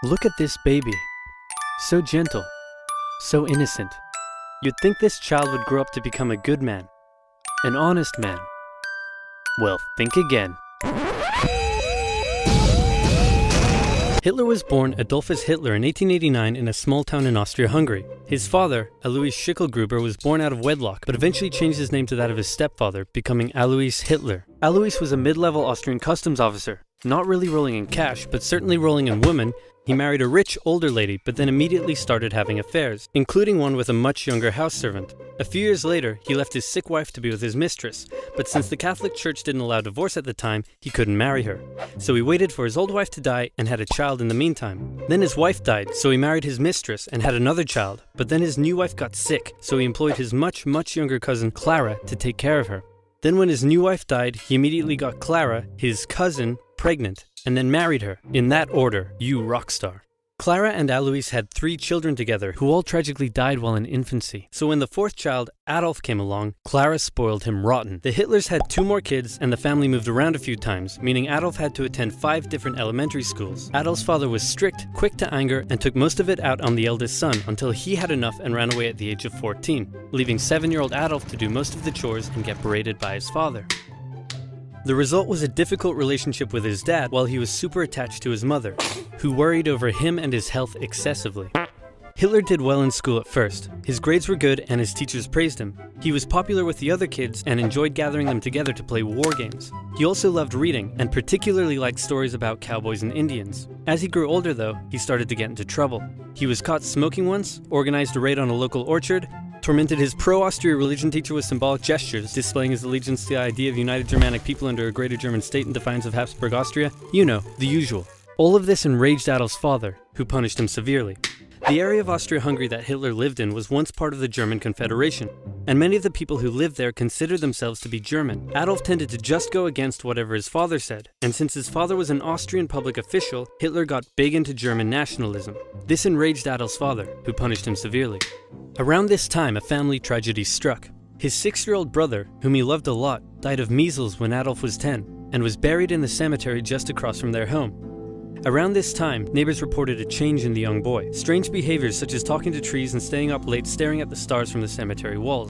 Look at this baby. So gentle, so innocent. You'd think this child would grow up to become a good man, an honest man. Well, think again. Hitler was born Adolphus Hitler in 1889 in a small town in Austria-Hungary. His father, Alois Schicklgruber, was born out of wedlock, but eventually changed his name to that of his stepfather, becoming Alois Hitler. Alois was a mid-level Austrian customs officer, not really rolling in cash, but certainly rolling in women. He married a rich, older lady, but then immediately started having affairs, including one with a much younger house servant. A few years later, he left his sick wife to be with his mistress, but since the Catholic Church didn't allow divorce at the time, he couldn't marry her. So he waited for his old wife to die and had a child in the meantime. Then his wife died, so he married his mistress and had another child, but then his new wife got sick, so he employed his much younger cousin Clara to take care of her. Then when his new wife died, he immediately got Clara, his cousin, pregnant, and then married her. In that order, you rock star. Clara and Alois had 3 children together, who all tragically died while in infancy. So when the 4th child, Adolf, came along, Clara spoiled him rotten. The Hitlers had 2 more kids, and the family moved around a few times, meaning Adolf had to attend 5 different elementary schools. Adolf's father was strict, quick to anger, and took most of it out on the eldest son until he had enough and ran away at the age of 14, leaving 7-year-old Adolf to do most of the chores and get berated by his father. The result was a difficult relationship with his dad while he was super attached to his mother, who worried over him and his health excessively. Hitler did well in school at first. His grades were good and his teachers praised him. He was popular with the other kids and enjoyed gathering them together to play war games. He also loved reading and particularly liked stories about cowboys and Indians. As he grew older though, he started to get into trouble. He was caught smoking once, organized a raid on a local orchard, tormented his pro-Austria religion teacher with symbolic gestures, displaying his allegiance to the idea of united Germanic people under a greater German state in defiance of Habsburg Austria. You know, the usual. All of this enraged Adolf's father, who punished him severely. The area of Austria-Hungary that Hitler lived in was once part of the German Confederation, and many of the people who lived there considered themselves to be German. Adolf tended to just go against whatever his father said, and since his father was an Austrian public official, Hitler got big into German nationalism. This enraged Adolf's father, who punished him severely. Around this time, a family tragedy struck. His 6-year-old brother, whom he loved a lot, died of measles when Adolf was 10, and was buried in the cemetery just across from their home. Around this time, neighbors reported a change in the young boy. Strange behaviors such as talking to trees and staying up late staring at the stars from the cemetery walls.